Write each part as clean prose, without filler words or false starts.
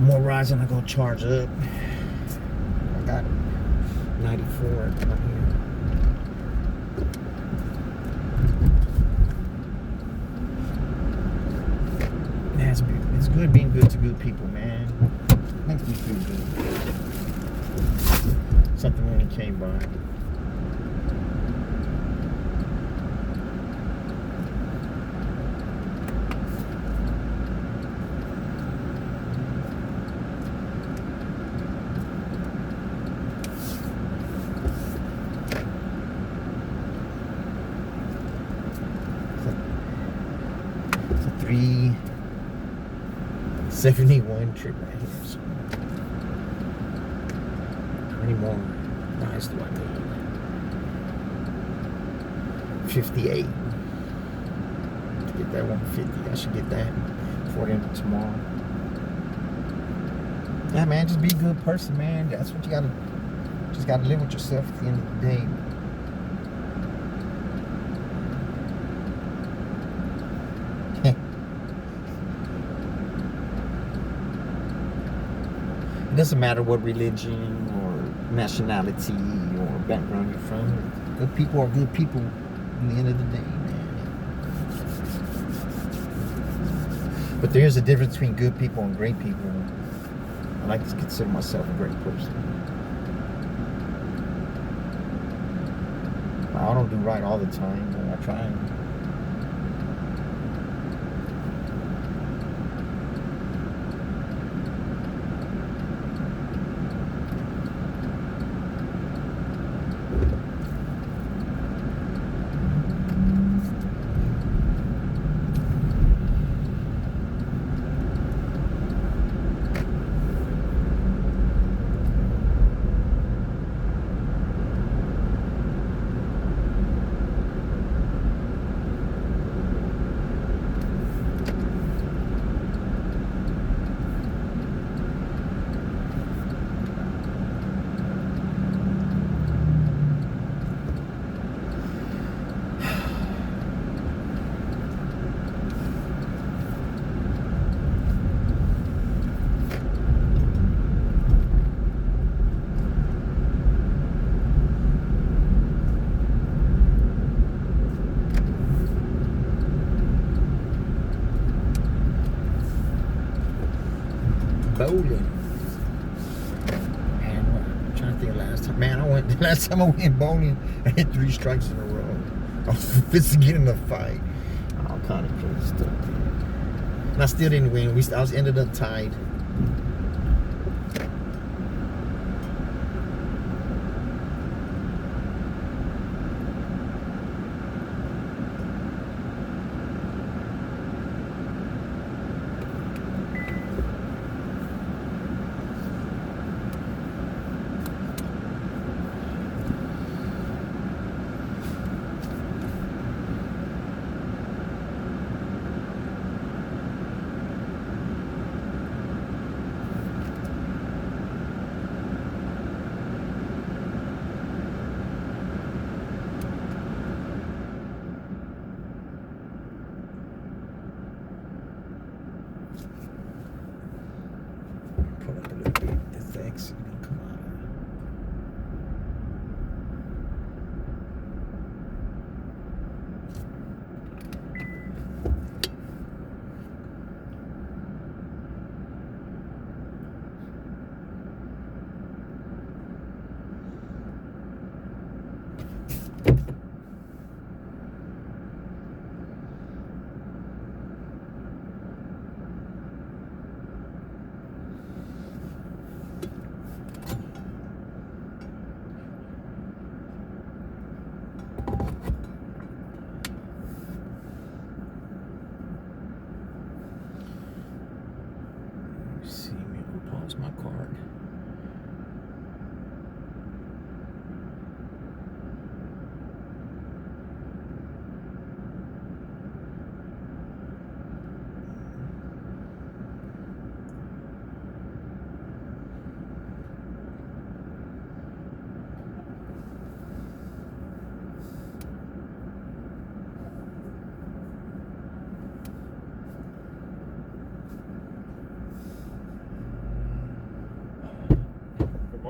More rides and I go charge up. I got 94 right here. Yeah, it's good being good to good people, man. Makes me feel good. Something only came by. It's a 371 trip right here. So how many more rides do I need? 58. To get that 150. I should get that before the end of tomorrow. Yeah, man, just be a good person, man. That's what you gotta. Just gotta live with yourself at the end of the day. It doesn't matter what religion or nationality or background you're from. Good people are good people at the end of the day, man. But there's a difference between good people and great people. I like to consider myself a great person. I don't do right all the time, but I try. Bowling. Man, I'm trying to think of last time. Man, the last time I went bowling, I hit 3 strikes in a row. I was fixing to get in a fight. All kind of crazy stuff. And I still didn't win. I ended up tied.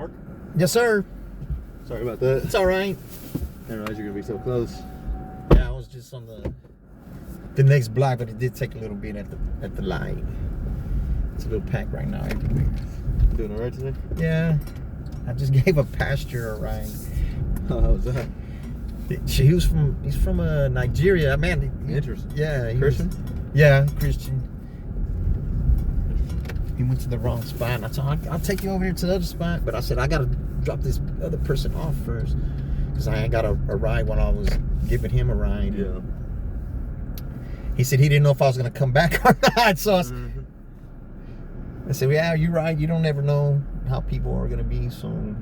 park? Yes, sir. Sorry about that. It's all right. I didn't realize you're gonna be so close. Yeah, I was just on the next block, but it did take a little bit at the light. It's a little packed right now everywhere. Doing all right today? Yeah, I just gave a pastor a ride. Oh, how was that? He's from Nigeria, man. Interesting. Yeah, Christian? Yeah, Christian. He went to the wrong spot. And I told him, I'll take you over here to the other spot. But I said, I got to drop this other person off first. Because I ain't got a ride when I was giving him a ride. Yeah. He said he didn't know if I was going to come back or not. So I said, yeah, you're right. You don't ever know how people are going to be. So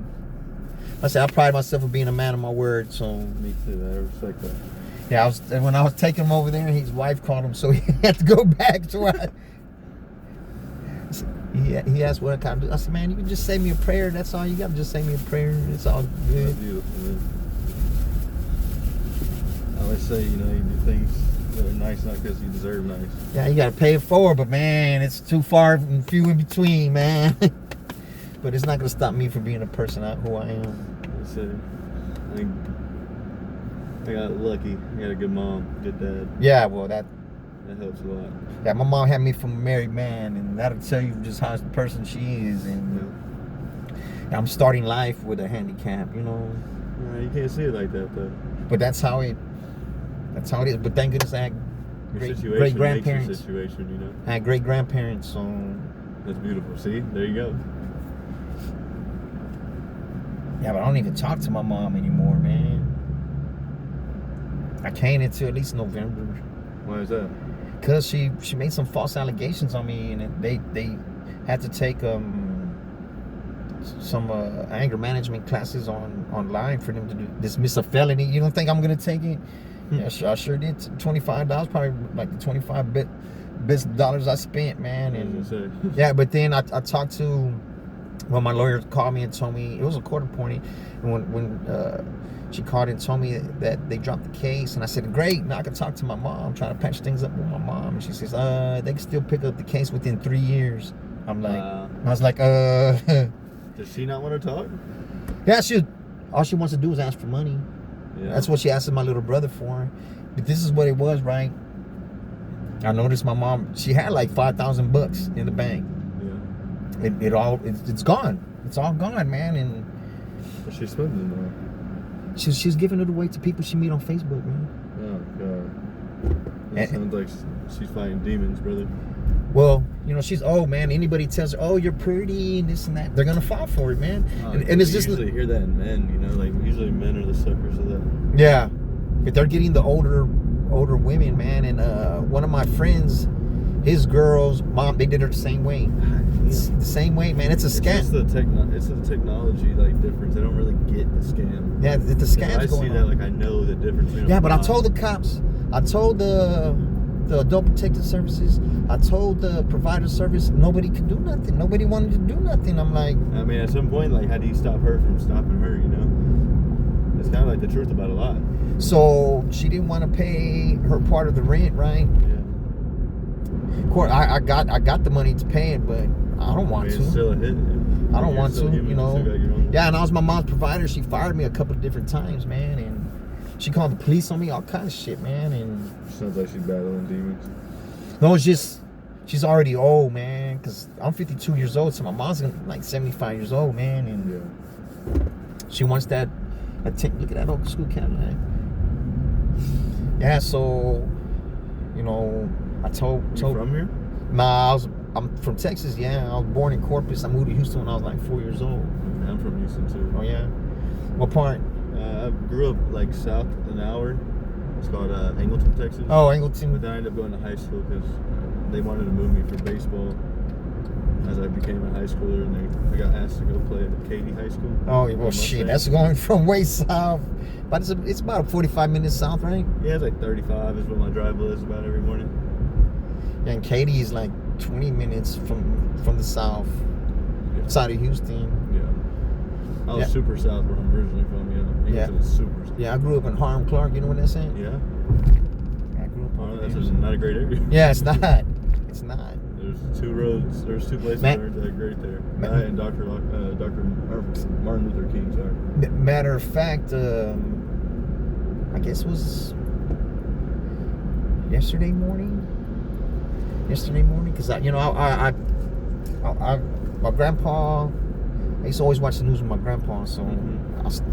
I said, I pride myself on being a man of my word. So Me too. I respect that. yeah, when I was taking him over there, his wife called him, so he had to go back to where he asked what I kind of do. I said, man, you can just say me a prayer. That's all you got. Just say me a prayer. It's all That's good. beautiful, man. I always say, you know, you do things that are nice not because you deserve nice. Yeah, you got to pay it forward, but man, it's too far and few in between, man. But it's not going to stop me from being a person who I am. I say, I got lucky. I got a good mom, good dad. Yeah, well, that helps a lot. Yeah, my mom had me from a married man, and that'll tell you just how the person she is. And I'm starting life with a handicap, you know. You can't see it like that, though. But that's how it is. But thank goodness I had great grandparents. Makes your situation, you know. I had great grandparents, so that's beautiful. See, there you go. yeah, but I don't even talk to my mom anymore, man. I can't until at least November. Why is that? Cause she made some false allegations on me, and they had to take some anger management classes online for them to dismiss a felony. You don't think I'm gonna take it? Yeah, I sure did. $25, probably like the 25 best dollars I spent, man. And yeah, but then I talked to, well, my lawyer called me and told me it was a court appointee, and when she called and told me that they dropped the case, and I said, great, now I can talk to my mom, trying to patch things up with my mom. And she says, they can still pick up the case within 3 years. I'm like, I was like, Does she not want to talk? Yeah, all she wants to do is ask for money. Yeah. That's what she asked my little brother for. But this is what it was, right? I noticed my mom, she had like $5,000 in the bank. Yeah. It's gone. It's all gone, man. And what's she spending on? She's giving it away to people she meet on Facebook, man. Oh God. That sounds like she's fighting demons, brother. Well, you know, she's old, man. Anybody tells her, oh, you're pretty and this and that, they're gonna fall for it, man. And it's just usually hear that in men, you know, like usually men are the suckers of that. Yeah, but they're getting the older women, man. And one of my friends, his girl's mom, they did her the same way. It's the same way, man. It's a scam. It's the technology like difference. I don't really get the scam. Yeah, the scam's going on. I see that, like I know the difference. Yeah, but I told the cops, I told the Adult Protective Services, I told the provider service, nobody could do nothing. Nobody wanted to do nothing. I'm like, I mean, at some point, like, how do you stop her from stopping her? You know, it's kind of like the truth about a lot. So she didn't want to pay her part of the rent, right? Yeah. Of course, I got the money to pay it, but I don't want to. It's still a hit. I don't want to, human, you know. Yeah, and I was my mom's provider. She fired me a couple of different times, man, and she called the police on me, all kinds of shit, man. And sounds like she's battling demons. No, it's just she's already old, man. Cause I'm 52 years old, so my mom's like 75 years old, man. And she wants that. Look at that old school Cadillac. Yeah, so you know, I told. You from here? Nah, I'm from Texas. Yeah, I was born in Corpus. I moved to Houston when I was like 4 years old. I'm from Houston too. Oh yeah. What part? I grew up like south an hour. It's called Angleton, Texas. Oh, Angleton. But then I ended up going to high school because they wanted to move me for baseball as I became a high schooler, and I got asked to go play at Katy High School. Oh, well, shit, that's going from way south. But it's about 45 minutes south, right? Yeah, it's like 35 is what my drive was about every morning. Yeah, and Katy is like 20 minutes from the south, side of Houston. Yeah. I was super south where I'm originally from, yeah. Super south. Yeah, I grew up in Harlem, Clark. You know what that's saying? Yeah. I grew up that's not a great area. Yeah, it's not. It's not. There's two roads. There's two places that aren't that great there. That and Dr. Martin Luther King. Sorry. Matter of fact, I guess it was yesterday morning. Because my grandpa. I used to always watch the news with my grandpa, so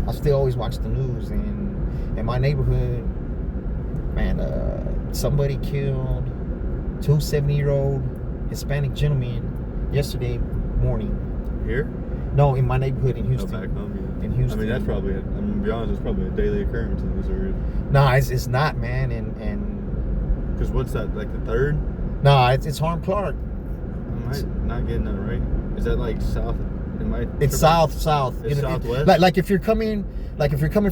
I still always watch the news. And in my neighborhood, man, somebody killed two 70-year-old Hispanic gentlemen yesterday morning. Here? No, in my neighborhood in Houston. Oh, back home, yeah. In Houston. I mean, that's probably, I'm gonna be honest, it's probably a daily occurrence in this area. No, it's not, man. And because what's that, like the third? No, it's Harm Clark. Am I not getting that right? Is that like south? It's south. It's southwest. Like if you're coming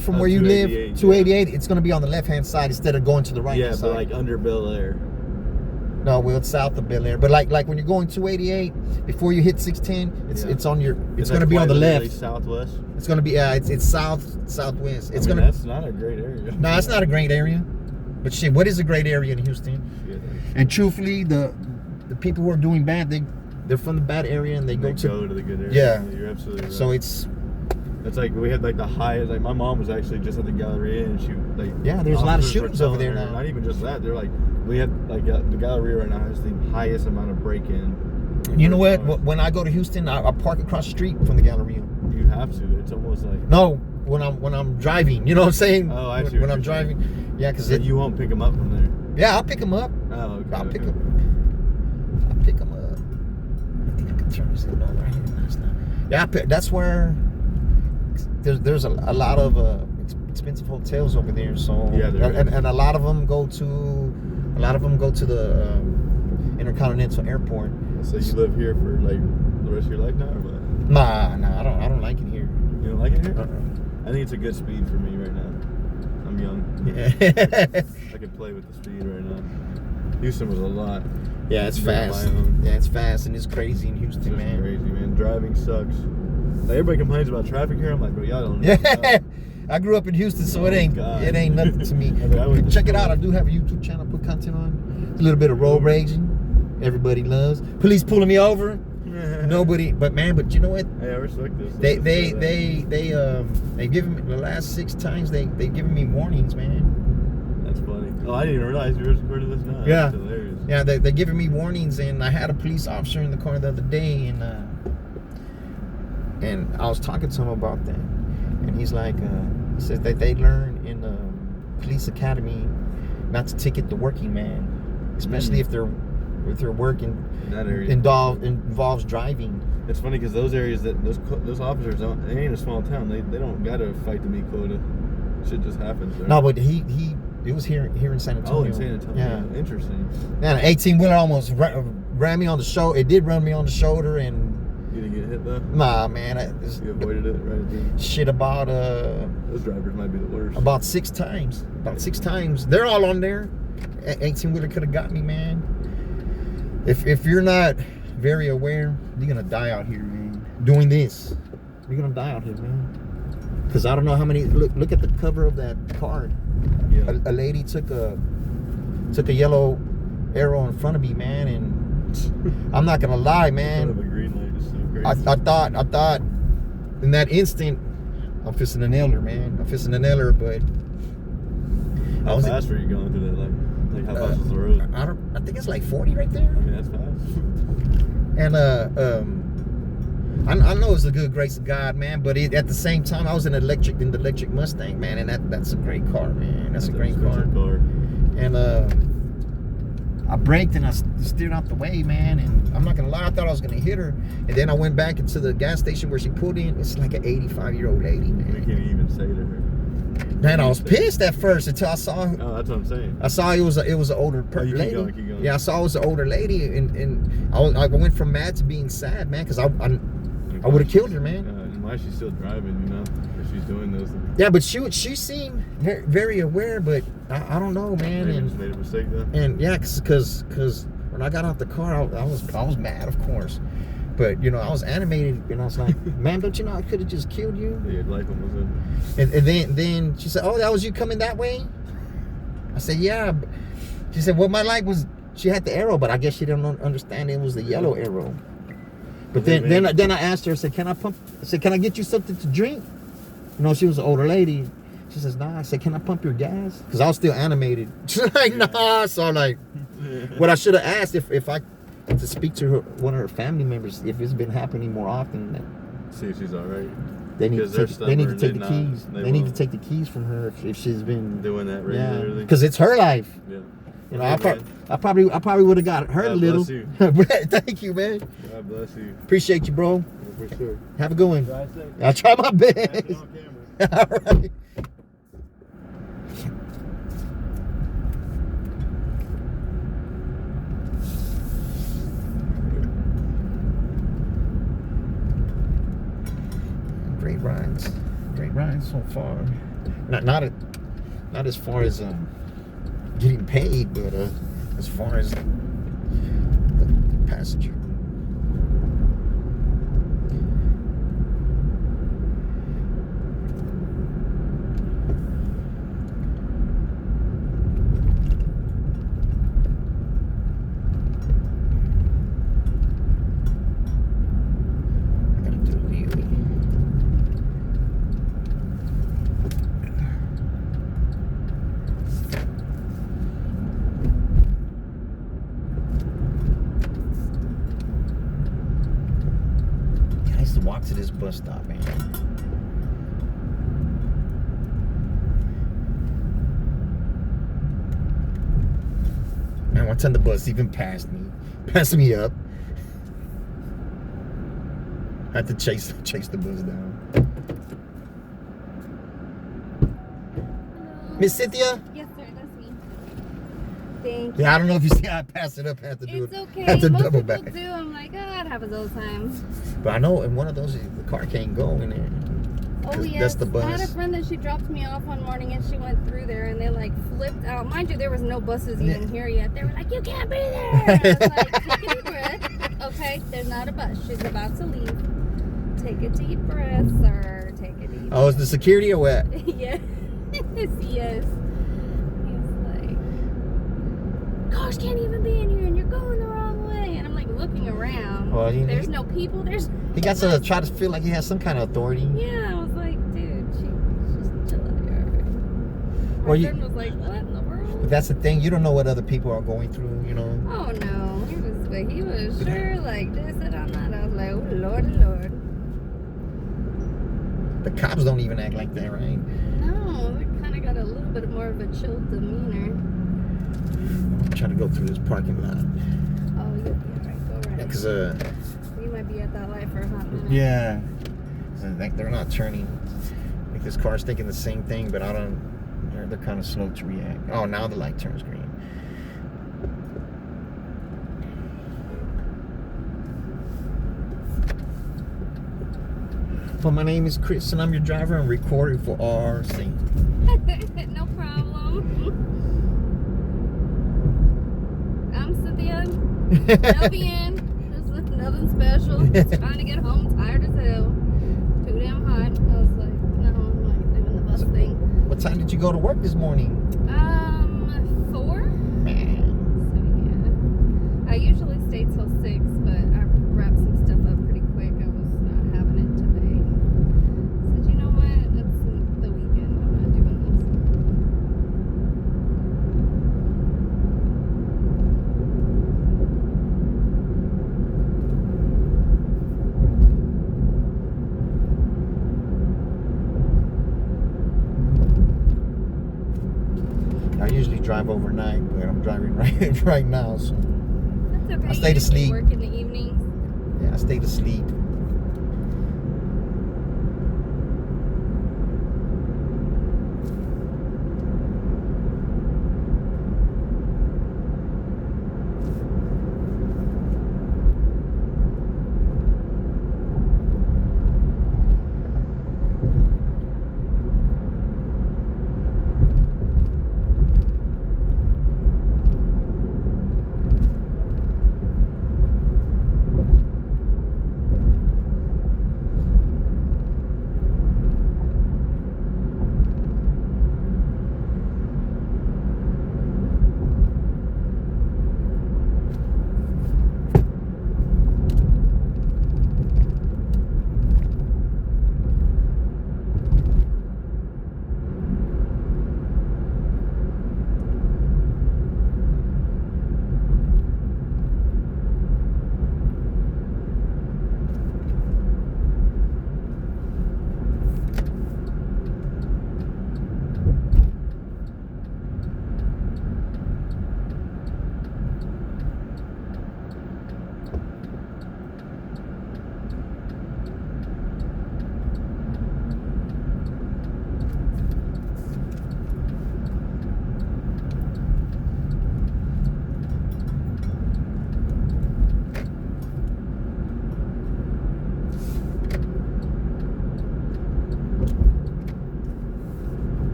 from where you live, 288, it's gonna be on the left-hand side instead of going to the right-hand side. Yeah, but like under Bel Air. No, well, it's south of Bel Air. But like when you're going 288, before you hit 610, it's on your. It's gonna be on the left. Southwest. It's gonna be it's southwest. It's gonna. That's not a great area. No, it's not a great area. But shit, what is a great area in Houston? Yeah. And truthfully, the people who are doing bad, they're from the bad area and they go to the good area. Yeah, you're absolutely right. So it's like we had like the highest. Like my mom was actually just at the Galleria and she like. Yeah, there's a lot of shootings over there now. Not even just that. They're like we had like the Galleria right now has the highest amount of break-in. You know what? When I go to Houston, I park across the street from the Galleria. You have to. It's almost like. No, when I'm driving, you know what I'm saying? Oh, I see. When I'm driving, yeah, because you won't pick them up from there. Yeah, I'll pick them up. Oh, okay. I'll pick them up. I think I can turn this in right here. Yeah, that's where there's a lot of expensive hotels over there. So yeah, and a lot of them go to the Intercontinental Airport. So you live here for like the rest of your life now, or what? Nah, I don't like it here. You don't like it here? I think it's a good speed for me right now. I'm young. Yeah. I can play with the speed right now. Houston was a lot. Yeah, it's fast. Yeah, it's fast and it's crazy in Houston, it's man. Crazy, man. Driving sucks. Like, everybody complains about traffic here. I'm like, bro, y'all don't know. Yeah. I grew up in Houston, so it ain't nothing to me. Check it out. I do have a YouTube channel. Put content on. A little bit of road raging. Everybody loves. Police pulling me over. Nobody, but you know what? Hey, I respect this. They given me the last 6 times they given me warnings, man. That's funny. Oh, I didn't even realize you were recording this now. Yeah. That's hilarious. Yeah, they giving me warnings, and I had a police officer in the car the other day, and I was talking to him about that, and he's like, he says that they learn in the police academy not to ticket the working man, especially if their work in that area involves driving. It's funny because those areas those officers don't. It ain't a small town. They don't gotta fight the meat quota. Shit just happens. Right? No, but it was here in San Antonio. Oh, in San Antonio. Yeah, interesting. Man, an 18-wheeler almost ran me on the shoulder. It did run me on the shoulder, and you didn't get hit though. Nah, man. You avoided it, right? Dude. Shit about those drivers might be the worst. About 6 times. About 6 times. They're all on there. 18-wheeler could have got me, man. If you're not very aware, you're gonna die out here, man. Doing this, you're gonna die out here, man. Cause I don't know how many. Look at the cover of that card. Yeah. A lady took a yellow arrow in front of me, man, and I'm not gonna lie, man. In front of a green light is so crazy. I thought in that instant, I'm fisting a nailer, man. I'm fisting a nailer, but how fast were you going through that? Like how fast was the road? I think it's like 40 right there. I mean, that's fast. And I know it's a good grace of God, man, but at the same time, I was in the electric Mustang, man, and that's a great car, man. That's a great car. And I braked and I steered out the way, man, and I'm not gonna lie, I thought I was gonna hit her, and then I went back into the gas station where she pulled in. It's like an 85-year-old lady, man. You can't even say to her. Man, I was pissed at first until I saw. Oh, that's what I'm saying. I saw it was an older lady. Keep going. Yeah, I saw it was an older lady, and I went from mad to being sad, man, because I would have killed her, man. And why is she still driving? You know, if she's doing those things. Yeah, but she seemed very, very aware, but I don't know, man. Maybe just made a mistake though. And yeah, because when I got out the car, I was mad, of course. But, you know, I was animated, and I was like, man, don't you know I could have just killed you? Yeah, your life almost ended. And then she said, oh, that was you coming that way? I said, yeah. She said, well, my light was She had the arrow, but I guess she didn't understand it was the yellow arrow. But Well, then I asked her, I said, can I get you something to drink? You know, she was an older lady. She says, nah. I said, can I pump your gas? Because I was still animated. She's like, nah. So I'm like, what I should have asked if I to speak to her, one of her family members, if it's been happening more often. See if she's all right. They need to take the They're keys. not- They need to take the keys from her if she's been doing that regularly. because it's her life. Yeah. You know, Okay, I probably would have got hurt a God little. bless you. Thank you, man. God bless you. Appreciate you, bro. For sure. Have a good one. Drive safe. I'll try my Have best. it on camera. All right. Great rides so far. Not as far as getting paid, but as far as the passenger. Walk to this bus stop, man. Man, one time the bus even passed me up. I had to chase the bus down. Miss Cynthia? Yes, sir, that's me. Thank you. Yeah, I don't know if you see I pass it up, have to do It's it. okay. Have to Most double people back. do. I'm like, it happens all the time. But I know in one of those the car can't go in there. Oh, 'Cause yes. that's the I had a bus. friend that she dropped me off one morning and she went through there and they like flipped out. Mind you, there was no buses even here yet. They were like, you can't be there. I was like, take a deep breath. Okay, there's not a bus. She's about to leave. Take a deep breath, sir. Take a deep Oh, is the security or what? Yes. Yes. He's like, cars can't even be in here and you're going the wrong way. And I'm like looking around. Well, There's no people. He got to try to feel like he has some kind of authority. Yeah, I was like, dude, just chill out here. My Well, friend was like, what in the world? But that's the thing. You don't know what other people are going through, you know. Oh no, he was sure like this and on that. I was like, oh Lord, Lord. The cops don't even act like that, right? No, they kind of got a little bit more of a chill demeanor. I'm trying to go through this parking lot. Oh, you'll be alright. Go right. Because, You might be at that light for a hot minute. yeah. Like they're not turning. Like this car's thinking the same thing, but they're kind of slow to react. Oh, now the light turns green. Well, my name is Chris, and I'm your driver. I'm recording for RC. No problem. I'm Cynthia. LBN. There's nothing special. Just trying to get home. Tired as hell. Too damn hot. I was like, no, I'm not doing the bus thing. What time did you go to work this morning? 4. Man. So yeah. I usually stay till 6, but I wrapped some stuff up pretty quick. I was not having it today. Said, you know what? It's the weekend. I'm not doing this. I usually drive overnight, but I'm driving right now, so That's okay. I stayed You usually asleep. work in the evenings. yeah, I stayed asleep.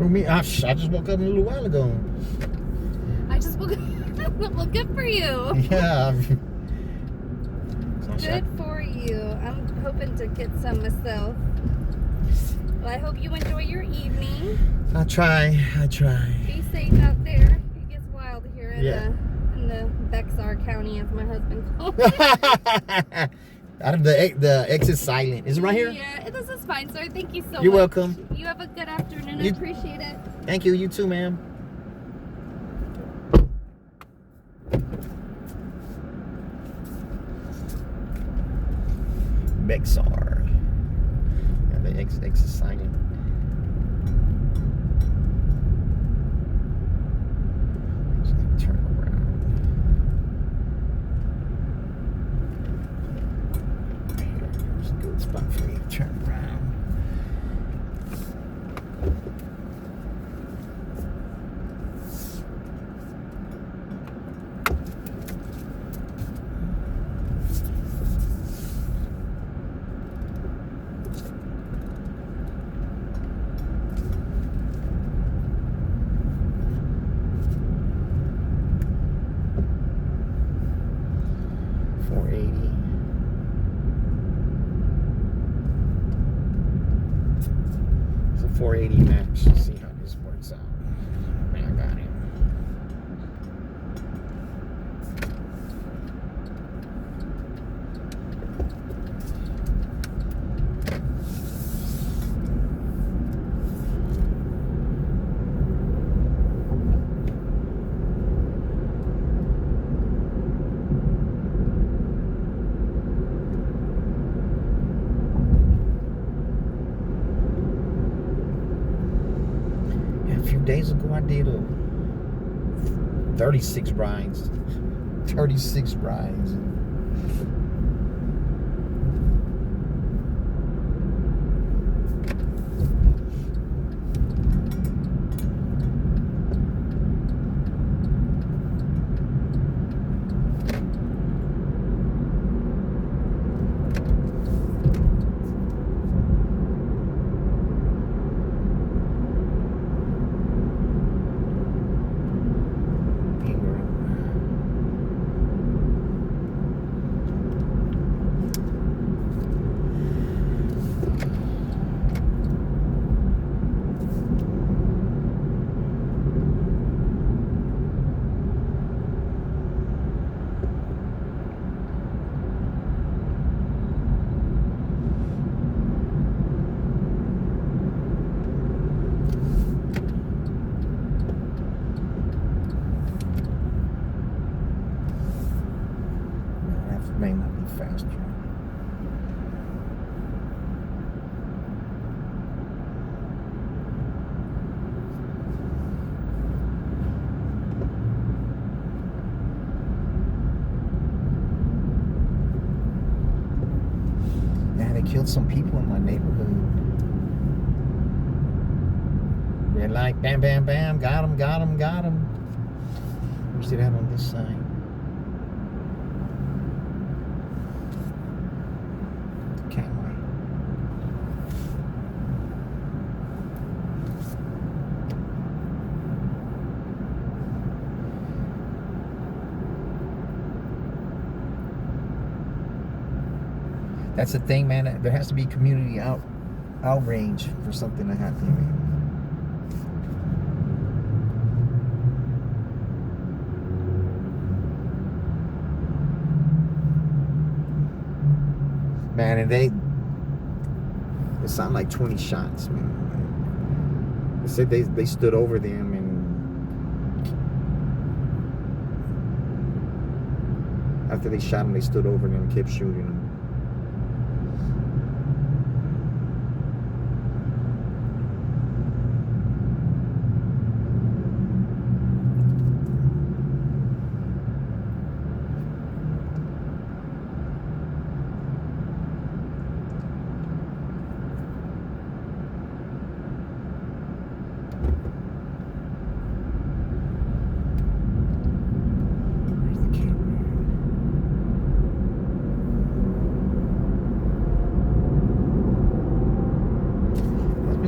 Who me? I just woke up a little while ago. I just woke up. Well, good for you. Yeah. Good for you. I'm hoping to get some myself. Well, I hope you enjoy your evening. I try. Be safe out there. It gets wild here in the Bexar County, as my husband calls it. Out of the exit silent. Is it right here? Yeah, this is fine, sir. Thank you so much. You're welcome. You have a good afternoon. I appreciate it. Thank you. You too, ma'am. Bexar. Yeah, the exit silent. Turn around. Here's a good spot for me to turn around. It's a 480 max. See how this works out. I got it. A few days ago, I did 36 rides. 36 rides. May not be faster. Yeah, they killed some people in my neighborhood. Red light, bam, bam, bam, got him, got him, got him. Where's it at on this side? That's the thing, man. There has to be community outrage for something to happen, man. Man, and it sounded like 20 shots, man. They said they stood over them and after they shot them, they stood over them and kept shooting them.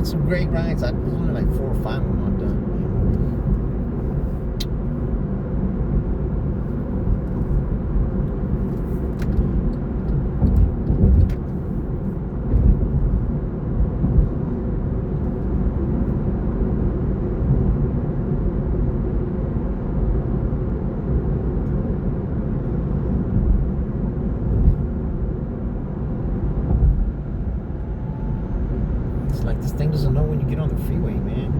some great rides. I was only like 4 or 5 when I'm done. It's like this thing doesn't know when you get on the freeway, man.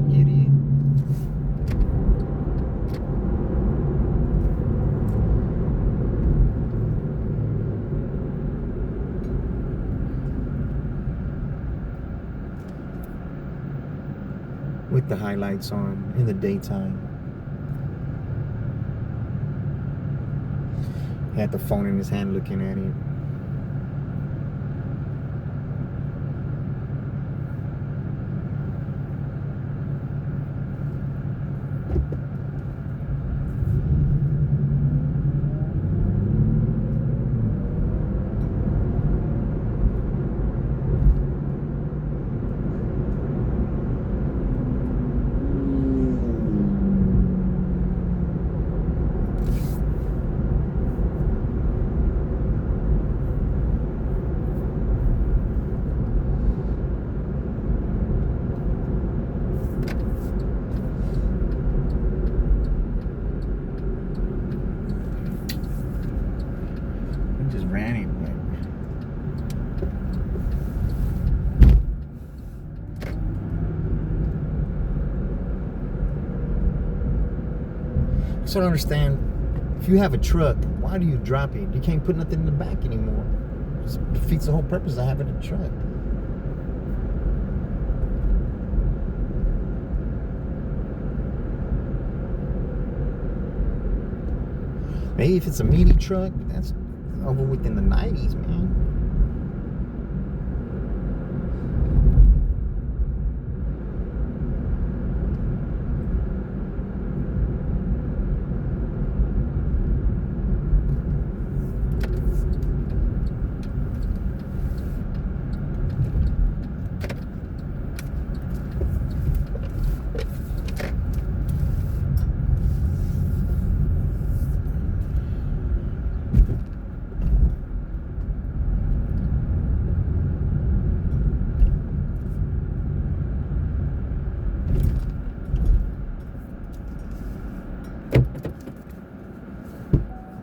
Idiot. With the highlights on in the daytime. He had the phone in his hand looking at him. He just ran him. I sort of understand, if you have a truck, why do you drop it? You can't put nothing in the back anymore. It just defeats the whole purpose of having a truck. Maybe if it's a meaty truck, that's over within the 90s, man.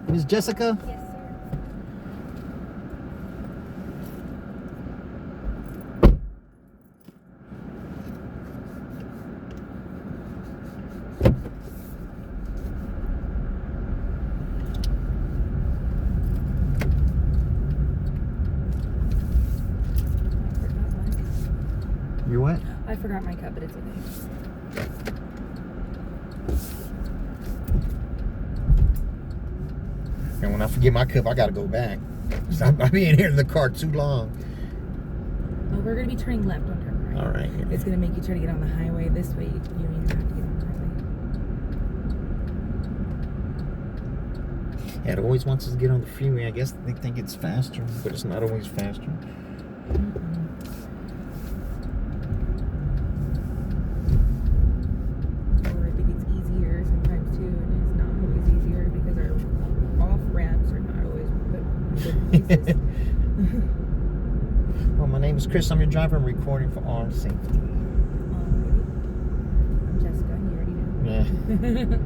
Miss Jessica? Yes, sir. You're what? I forgot my cup, but it's okay. And when I forget my cup, I gotta go back. I've been here in the car too long. Well, we're gonna be turning left on turn right. All right. It's gonna make you try to get on the highway this way. You don't even have to get on the highway. Yeah, it always wants us to get on the freeway. I guess they think it's faster, but it's not always faster. places. Well, my name is Chris. I'm your driver. I'm recording for our safety. Alrighty. I'm Jessica. You already know. Yeah.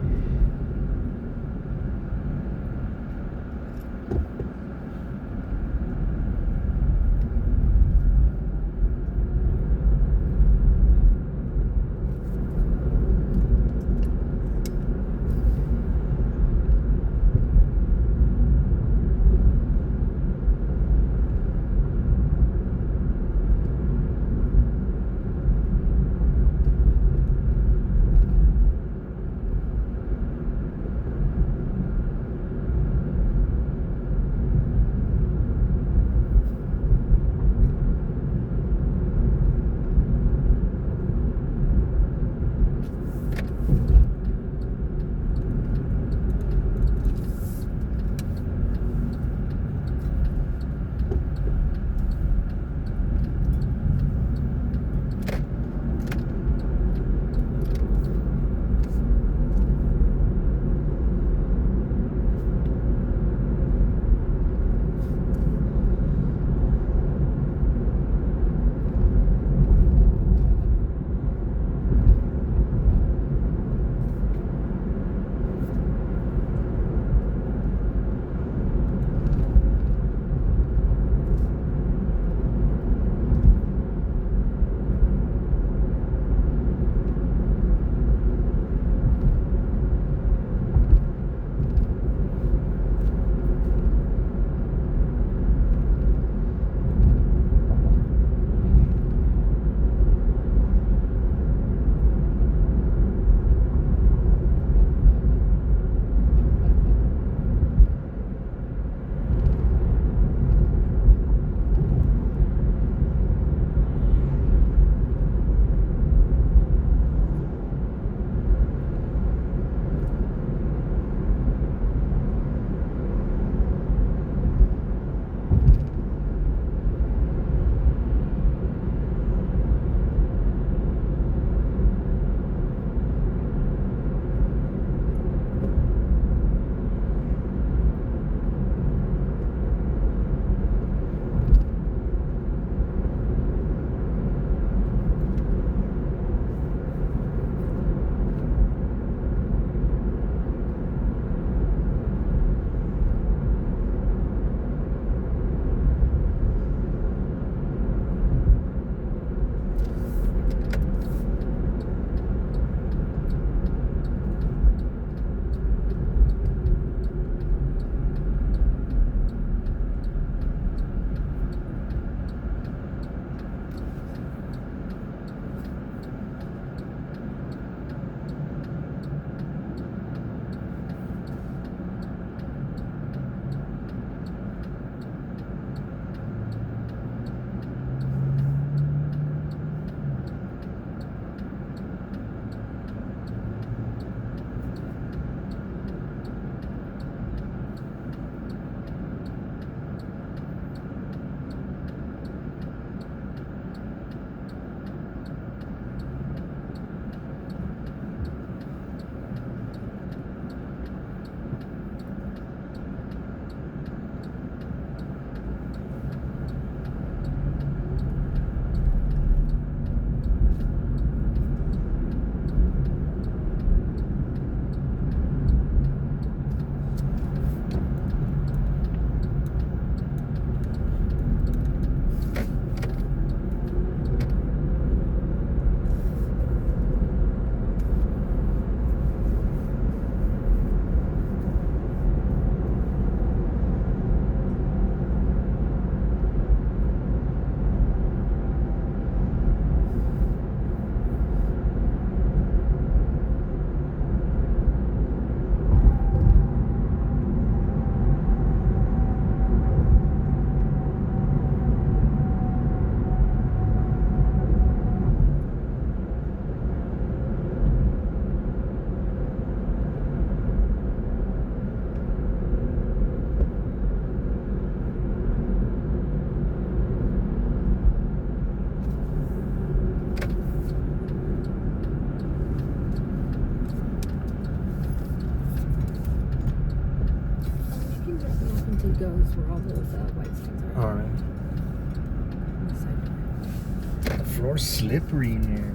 That's where all those white stones are. All right. On the side door. The floor's slippery in there.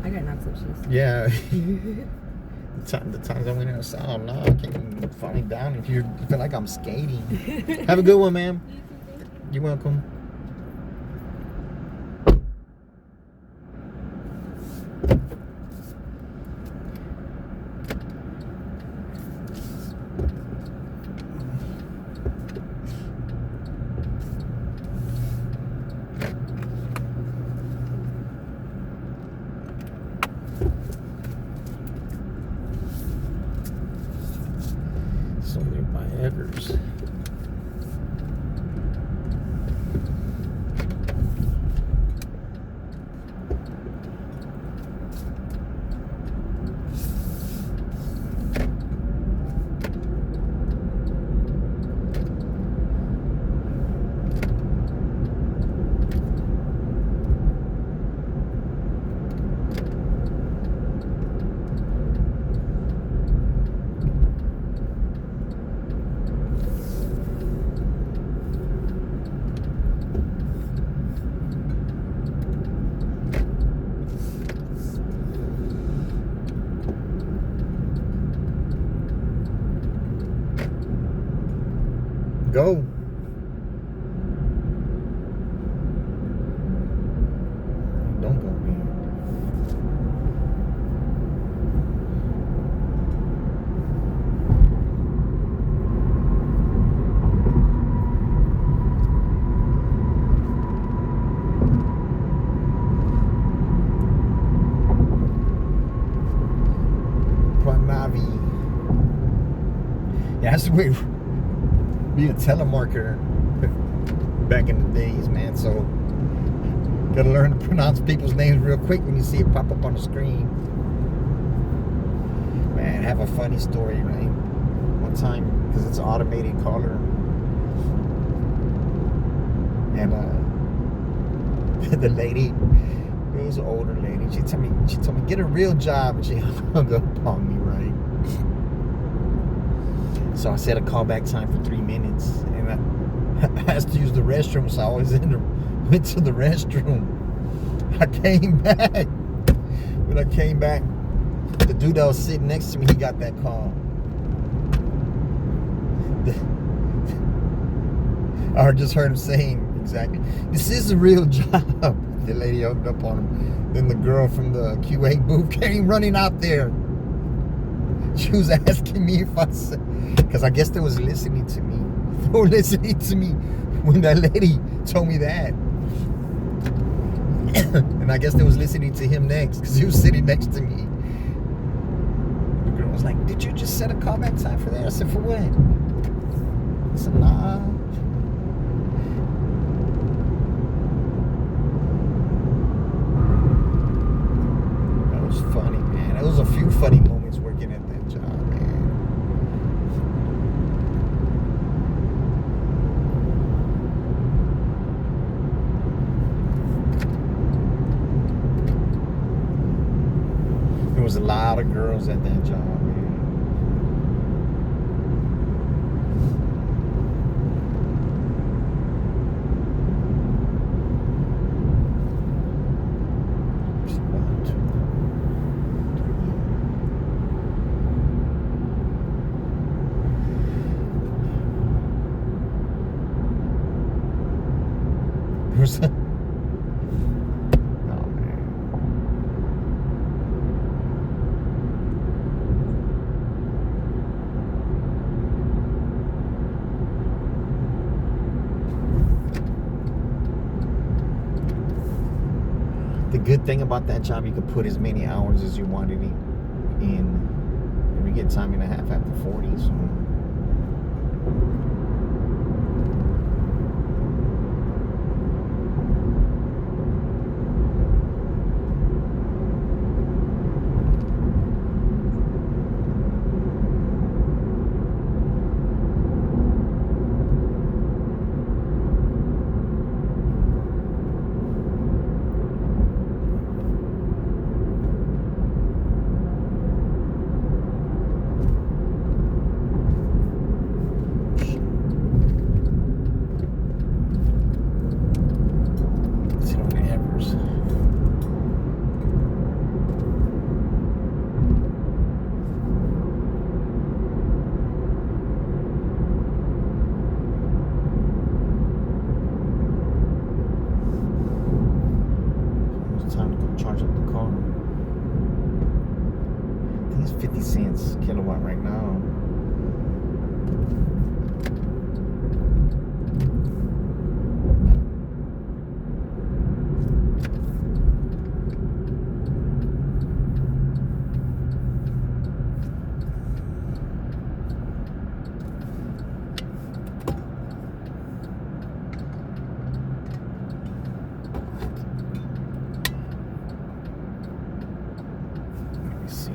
I got non-slip shoes. Yeah. The times I went outside, oh no, I can't even fall down in here. I feel like I'm skating. Have a good one, ma'am. You too, thank you. You're welcome. So they're by Evers. Go. Don't go, man. Pranavi. Yeah, that's the way. Be a telemarketer back in the days, man. So gotta learn to pronounce people's names real quick when you see it pop up on the screen. Man, I have a funny story, right? One time, because it's an automated caller, and the lady, it was an older lady. She told me get a real job, and she hung up on me, right? So I set a callback time for 3 minutes, and I asked to use the restroom, so I went to the restroom. I came back. When I came back, the dude that was sitting next to me, he got that call. I just heard him saying exactly, "This is a real job." The lady hung up on him. Then the girl from the QA booth came running out there. She was asking me if I said, because I guess they was listening to me. They were listening to me when that lady told me that. And I guess they was listening to him next, because he was sitting next to me. The girl was like, "Did you just set a callback time for that?" I said, "For what?" I said, "Nah." That was funny, man. There was a few funny moments working at that job, man. There was a lot of girls at that job, man. One, two, three. There was a... Oh, man. The good thing about that job, you could put as many hours as you wanted in. And we get time and a half after 40, so. cents kilowatt right now. Let me see.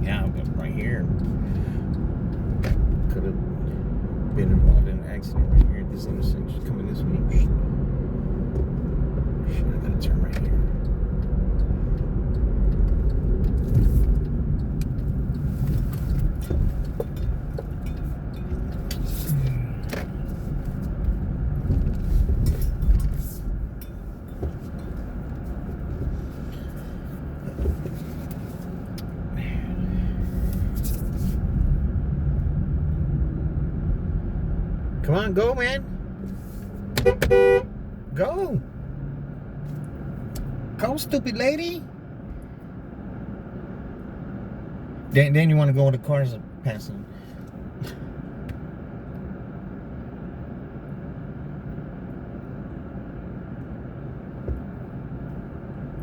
Yeah, but right here could have been involved in an accident right here at this intersection coming this way. Shit, I gotta turn right here. Come on, go, man. Go. Go, stupid lady. Then you want to go where the cars are passing.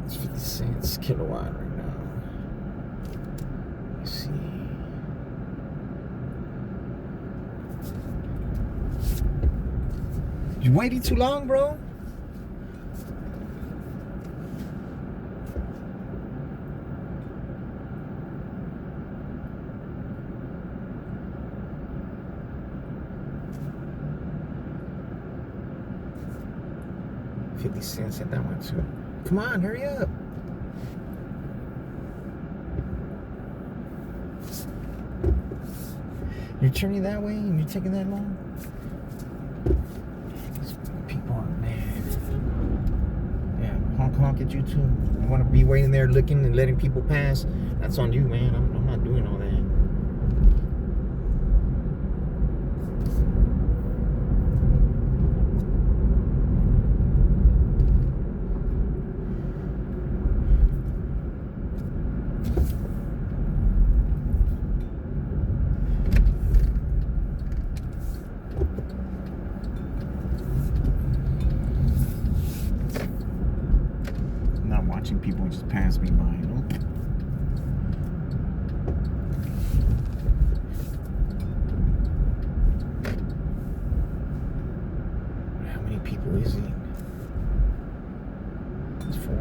It's 50 cents kilowatt right now. Let's see. You waiting too long, bro? $0.50 at that one too. Come on, hurry up. You're turning that way and you're taking that long? People are mad. Yeah, honk at you too. You want to be waiting there looking and letting people pass? That's on you, man. I'm not doing all that. Watching people just pass me by. Nope. How many people is it? It's 4.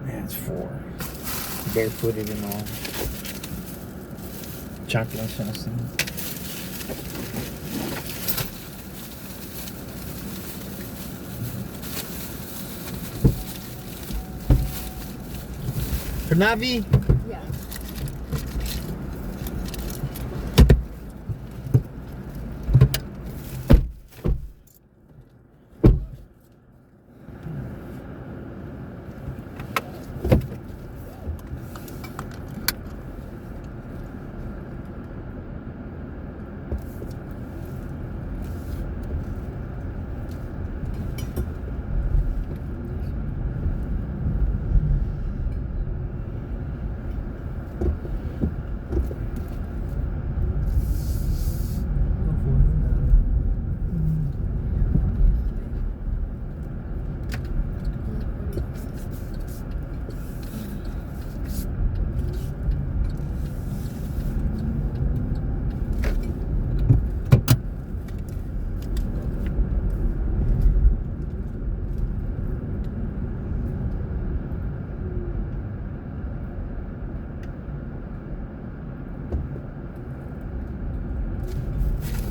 Yeah, it's 4. Barefooted and all. Chocolate sauce. Pranavi? Yeah.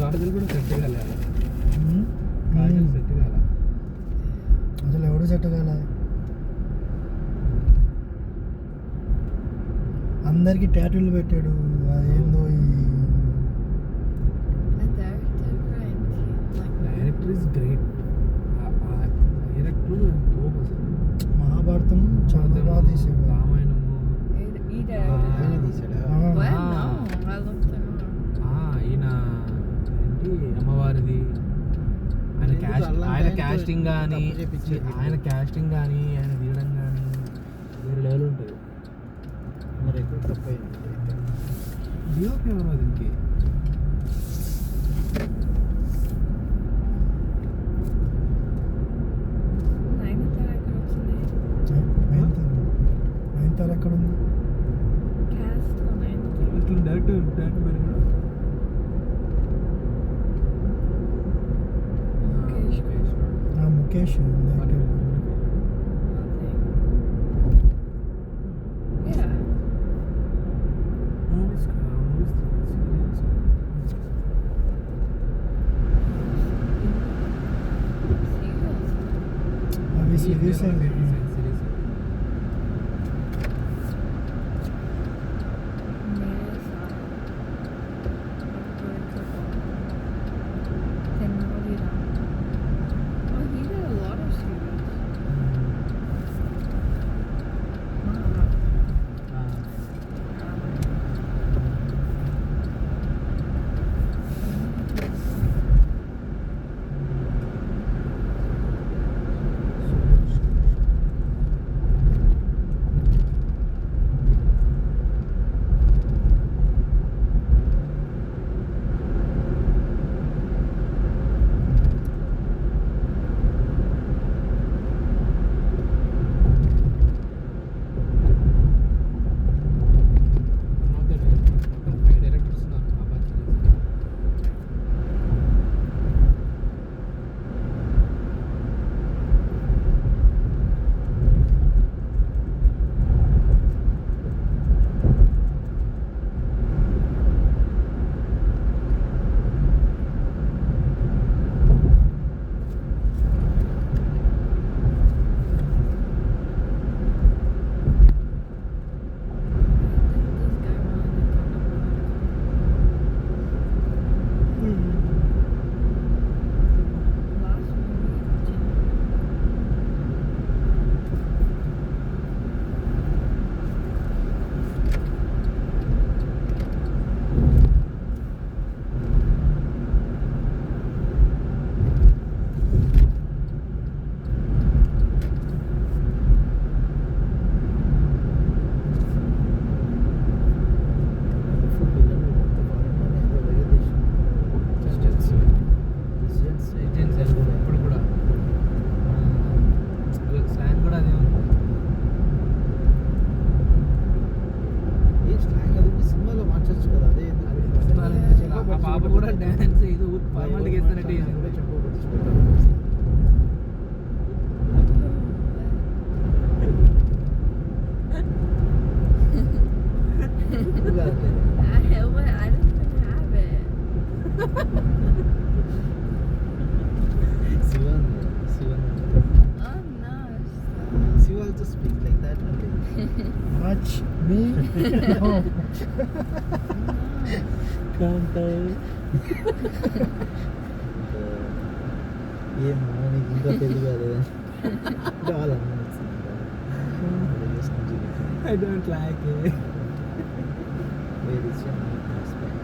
కాలేజీలు కూడా set కాలే కాలేజీలు set కాలే అసలు ఎవడు set కాలే అందరికి టాటూలు పెట్టాడు అదేందో director is great. Director Mahabharatam చాలా బాగా తీసాడు. రామాయణము ఆయన తీసాడా? ఈయన ఏంటి అమ్మవారిది ఆయన క్యాస్టింగ్ కానీ ఆయన తీయడం కానీ వేరే లెవెల్ ఉంటుంది. మరి ఎక్కడ తప్పైంది డిఓపి ఎవరు దీనికి? నయనతార ఎక్కడ ఉంది? ఇట్లా డైరెక్టర్ పేరు కూడా ముఖేష్ డైరెక్టర్. అవి సిరీస్ Watch me. ఏం నీకు ఇంకా పెళ్లి కాదు చాలా I don't like it. Where is your husband?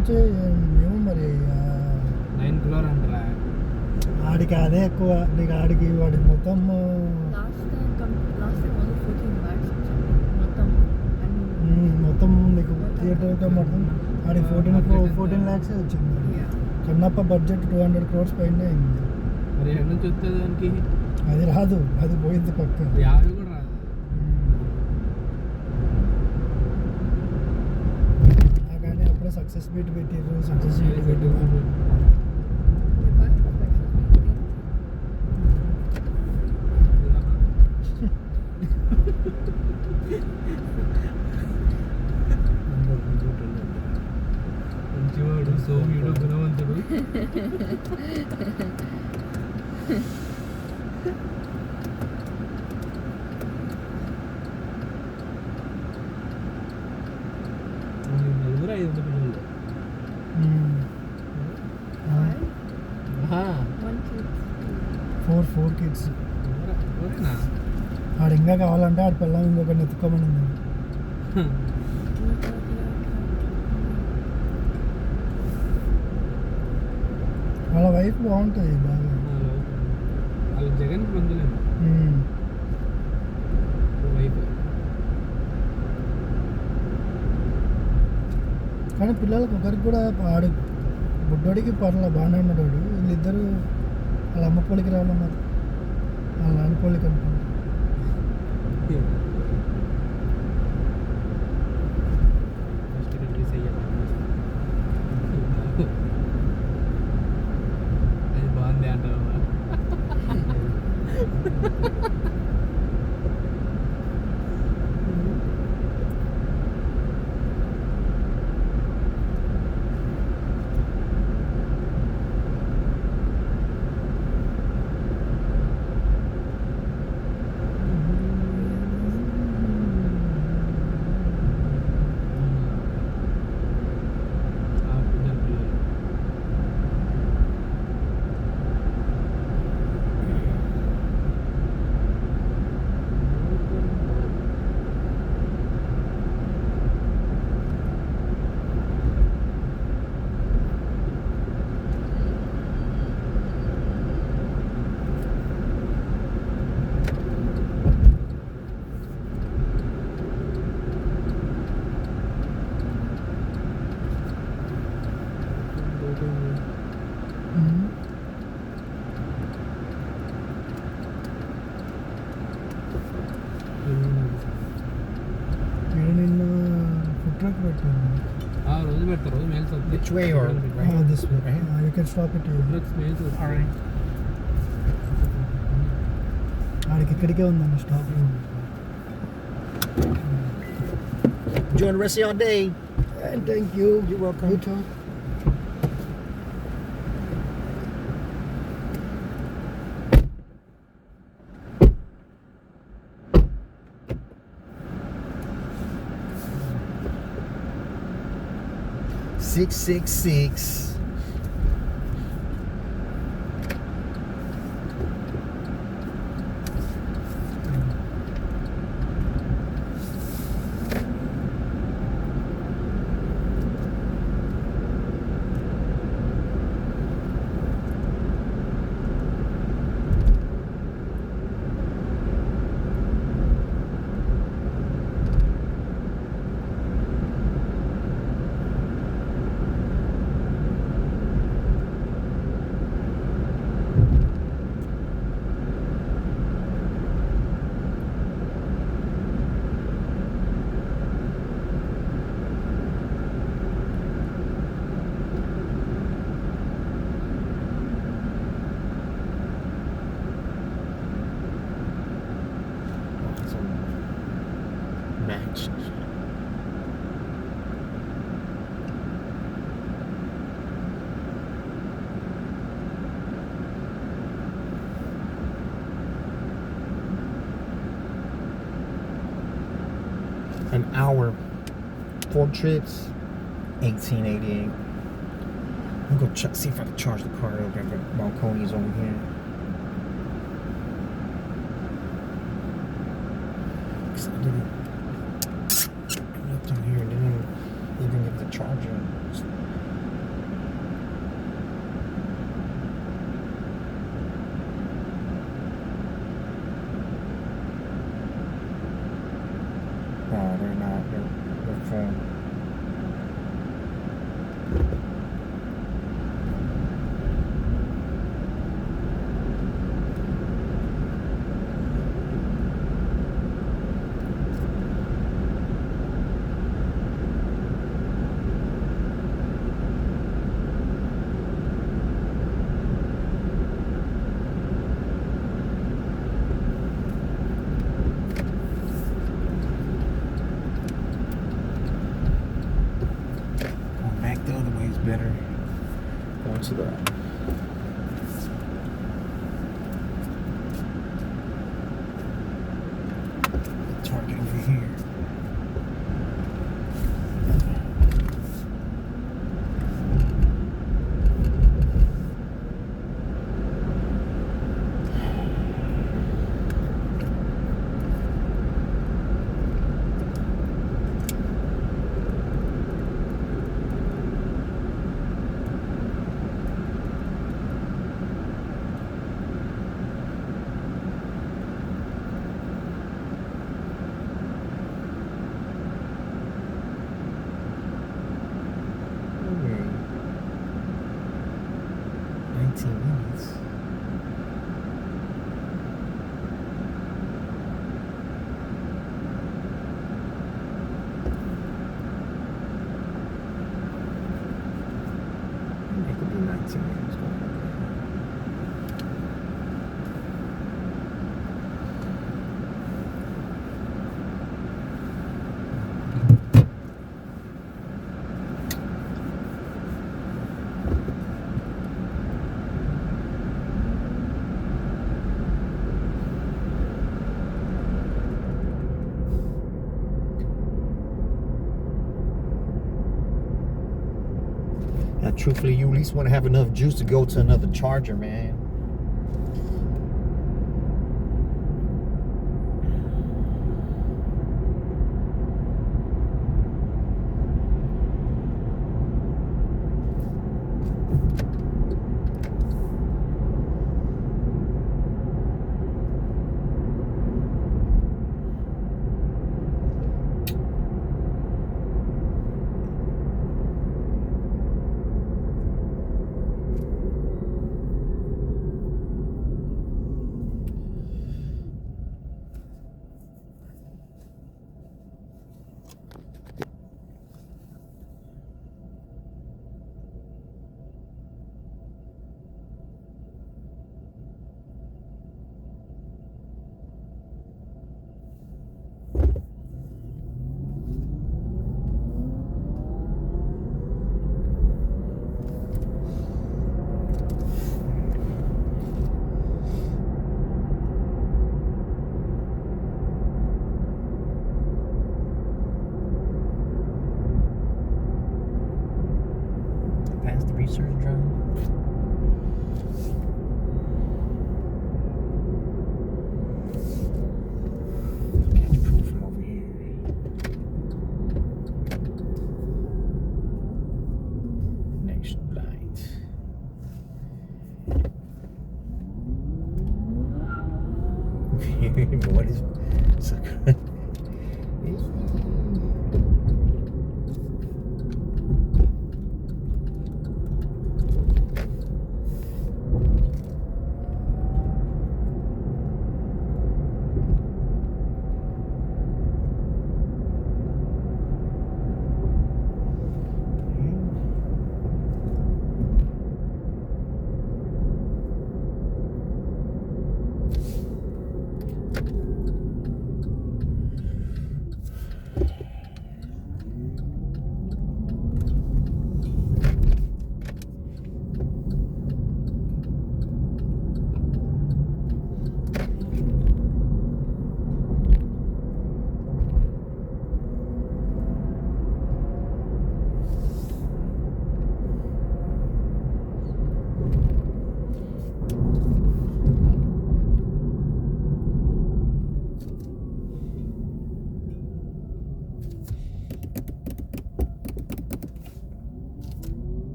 వచ్చి ఏమో మరి 9 crore అంటారా? ఆడికి అదే ఎక్కువ నీకు ఆడికి వాడికి మొత్తం లాస్ట్ టైం ఓన్లీ 14 lakhs వచ్చింది మొత్తం మొత్తం నీకు థియేటర్తో మొత్తం ఆడికి 14 lakhs వచ్చింది. కన్నప్ప బడ్జెట్ 200 crores పైన అయింది. మరి ఎక్కడి నుంచి వస్తుంది దానికి? అది రాదు, అది పోయింది పక్క. 50 కూడా రాదు. కానీ అప్పుడే సక్సెస్ బీట్ పెట్టారు, సక్సెస్ బీట్ పెట్టారు. మంచివాడు సౌమ్యుడు గుణవంతుడు. నలుగురు 5 పిల్లలు. Four kids. ఎవరేనా? ఆడు ఇంకా కావాలంటే ఆడి పిల్లలు ఇంకొకరిని ఎత్తుకోమని. వాళ్ళ వైఫ్ బాగుంటుంది బాగా. వాళ్ళ జగన్ పొందలేము వైపు. కానీ పిల్లలకి ఒకరికి కూడా ఆడు బుడ్డోడికి పర్ల బాగానే ఉన్నాడు. వీళ్ళిద్దరూ వాళ్ళ అమ్మ పోలికి రావాలి, మరి వాళ్ళ నాన్న పోలికి అనుకుంటా. అది బాగుంది అంటారు. నిన్న ఫుడ్ ట్రక్ పెట్టాను. రోజు పెడతారు, రోజు మెయిల్స్ వస్తాయి. Which way or This way. You can stop it here. Mails వస్తాయి. ఆడికి ఇక్కడికే ఉందండి stop. Enjoy the rest of your day. And thank you. You're welcome. You too. Six, 666. Matched. An hour, 4 trips, $18.88. I'm gonna go see if I can charge the car over at Balconi's over here. Cause I didn't look down here and didn't even get the charger. No, they're not. They're phone. Going back the other way is better. Going to the Target over here. Okay. 19 minutes. It could be 19 minutes. Now, truthfully, you at least want to have enough juice to go to another charger, man.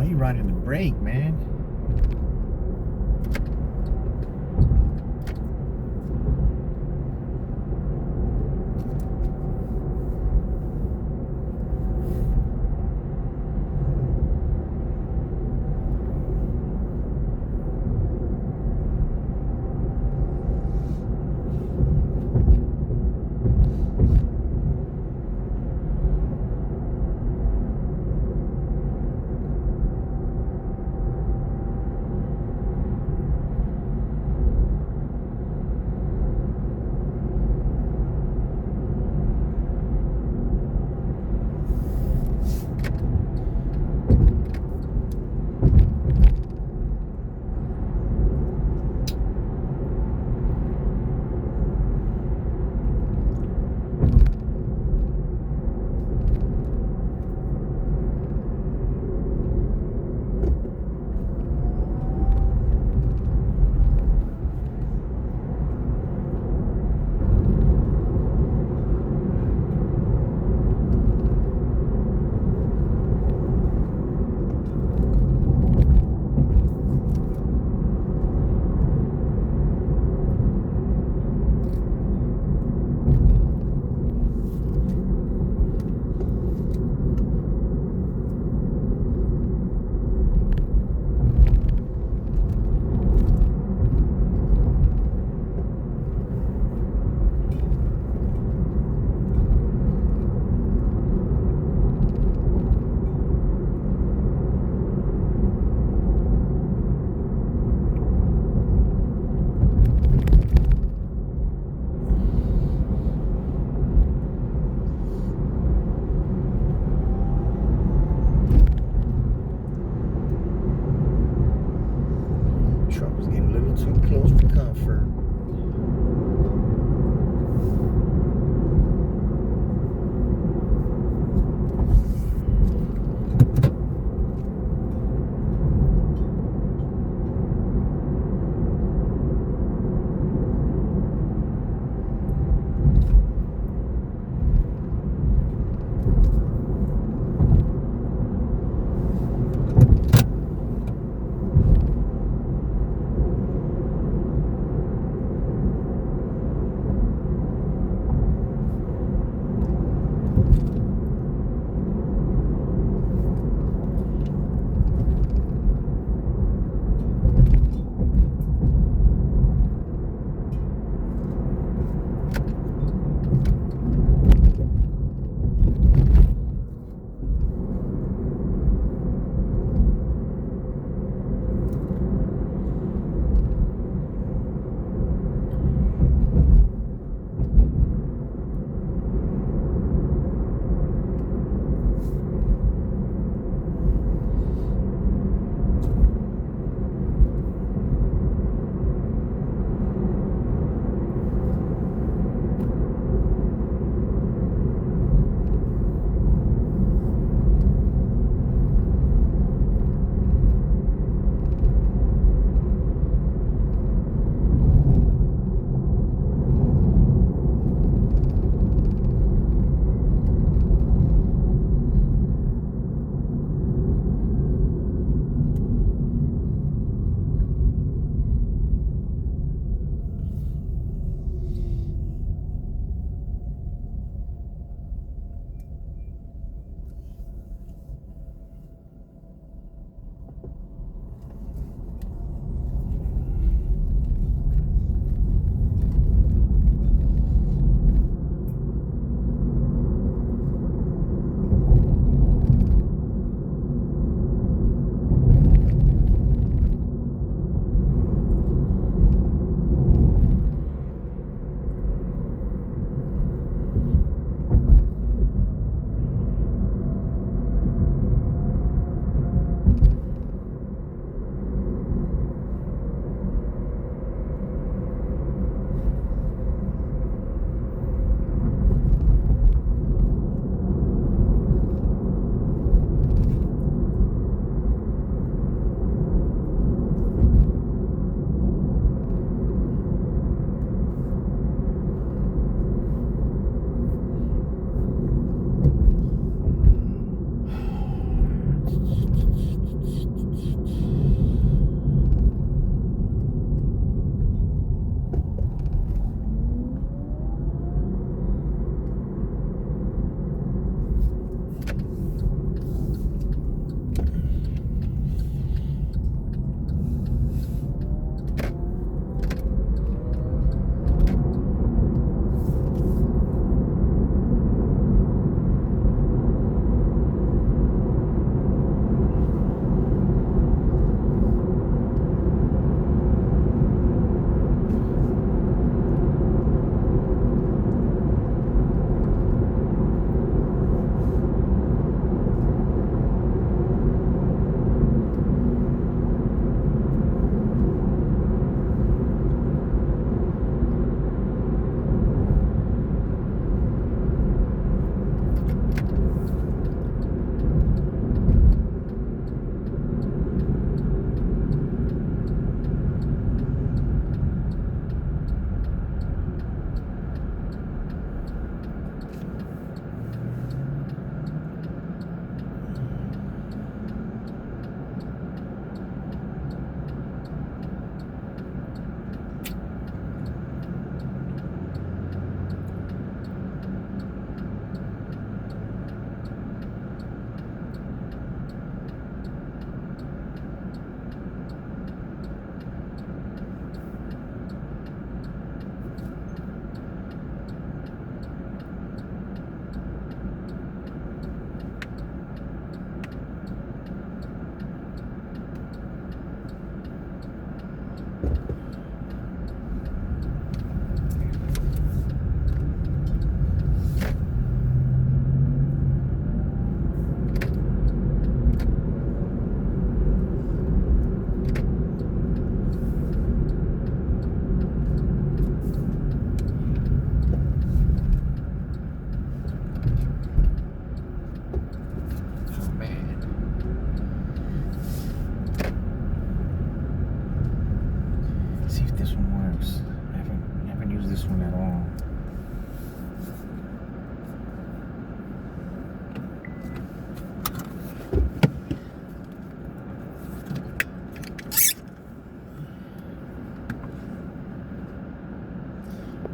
Oh, you riding the brake, man.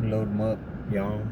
Load them up, y'all.